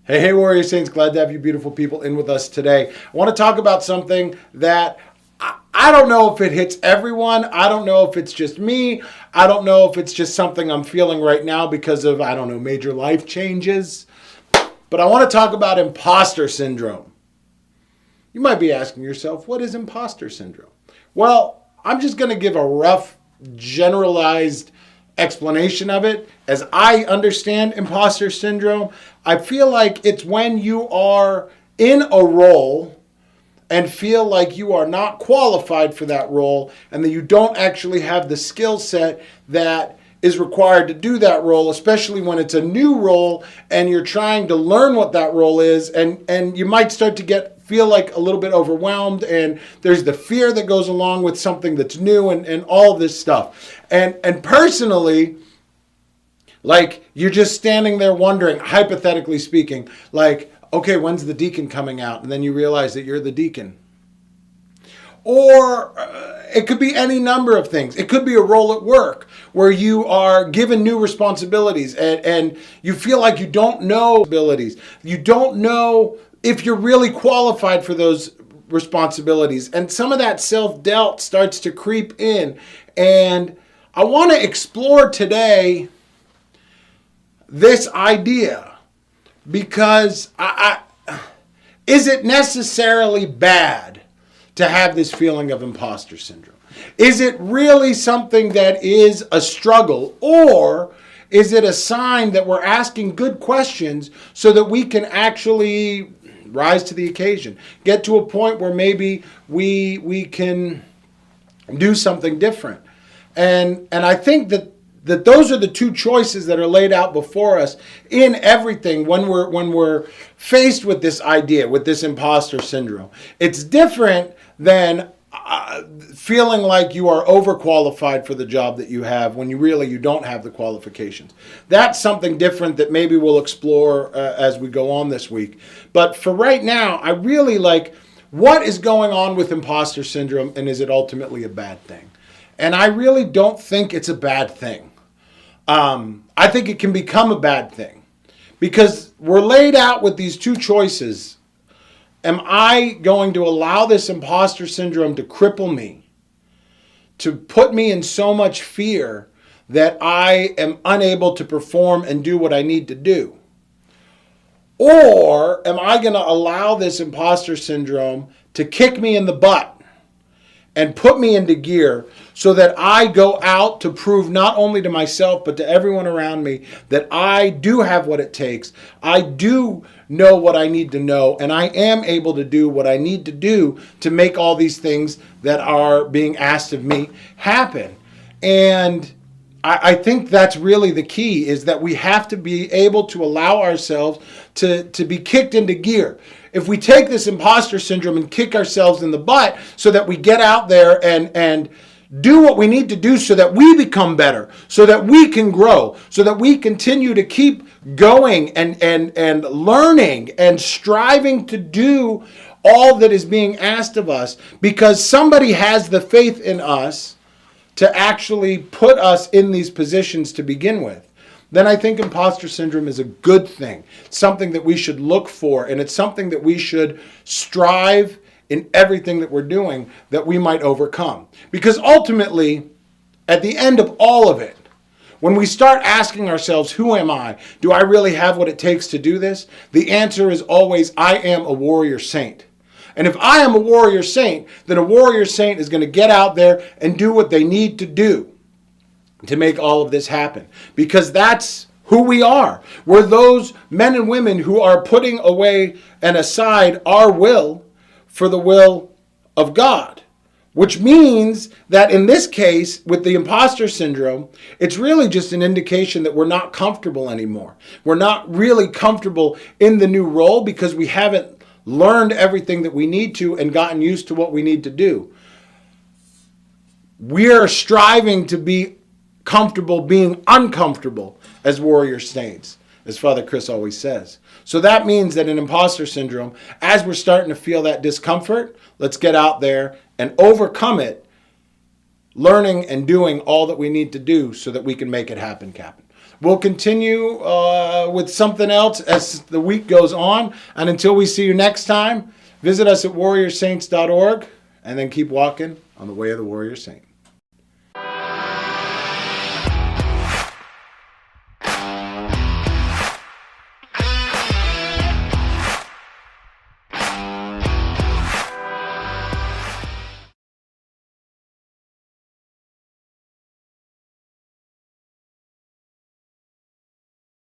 Hey, Warrior Saints. Glad to have you beautiful people in with us today. I want to talk about something that I don't know if it hits everyone. I don't know if it's just me. I don't know if it's just something I'm feeling right now because of, major life changes. But I want to talk about imposter syndrome. You might be asking yourself, what is imposter syndrome? Well, I'm just going to give a rough, generalized explanation of it. As I understand imposter syndrome, I feel like it's when you are in a role and feel like you are not qualified for that role and that you don't actually have the skill set that is required to do that role, especially when it's a new role and you're trying to learn what that role is, and you might start to feel like a little bit overwhelmed, and there's the fear that goes along with something that's new and all of this stuff. And personally, like, you're just standing there wondering, hypothetically speaking, like, okay, when's the deacon coming out? And then you realize that you're the deacon. Or it could be any number of things. It could be a role at work where you are given new responsibilities and you feel like you don't know abilities. You don't know if you're really qualified for those responsibilities. And some of that self-doubt starts to creep in. And I want to explore today this idea because is it necessarily bad to have this feeling of imposter syndrome? Is it really something that is a struggle, or is it a sign that we're asking good questions so that we can actually rise to the occasion, get to a point where maybe we can do something different? And I think that those are the two choices that are laid out before us in everything when we're faced with this idea, with this imposter syndrome. It's different than feeling like you are overqualified for the job that you have when you don't have the qualifications. That's something different that maybe we'll explore as we go on this week. But for right now, I really like what is going on with imposter syndrome, and is it ultimately a bad thing? And I really don't think it's a bad thing. I think it can become a bad thing because we're laid out with these two choices. Am I going to allow this imposter syndrome to cripple me, to put me in so much fear that I am unable to perform and do what I need to do? Or am I going to allow this imposter syndrome to kick me in the butt and put me into gear so that I go out to prove not only to myself but to everyone around me that I do have what it takes, I do know what I need to know, and I am able to do what I need to do to make all these things that are being asked of me happen. And I think that's really the key, is that we have to be able to allow ourselves to be kicked into gear. If we take this imposter syndrome and kick ourselves in the butt so that we get out there and do what we need to do so that we become better, so that we can grow, so that we continue to keep going and learning and striving to do all that is being asked of us, because somebody has the faith in us to actually put us in these positions to begin with, then I think imposter syndrome is a good thing. It's something that we should look for, and it's something that we should strive in everything that we're doing that we might overcome. Because ultimately, at the end of all of it, when we start asking ourselves, who am I? Do I really have what it takes to do this? The answer is always, I am a warrior saint. And if I am a warrior saint, then a warrior saint is going to get out there and do what they need to do to make all of this happen. Because that's who we are. We're those men and women who are putting away and aside our will for the will of God. Which means that in this case, with the imposter syndrome, it's really just an indication that we're not comfortable anymore. We're not really comfortable in the new role because we haven't learned everything that we need to and gotten used to what we need to do. We're striving to be comfortable being uncomfortable as warrior saints, as Father Chris always says. So that means that in imposter syndrome, as we're starting to feel that discomfort, let's get out there and overcome it, learning and doing all that we need to do so that we can make it happen, Captain. We'll continue with something else as the week goes on. And until we see you next time, visit us at warriorsaints.org and then keep walking on the way of the Warrior Saint.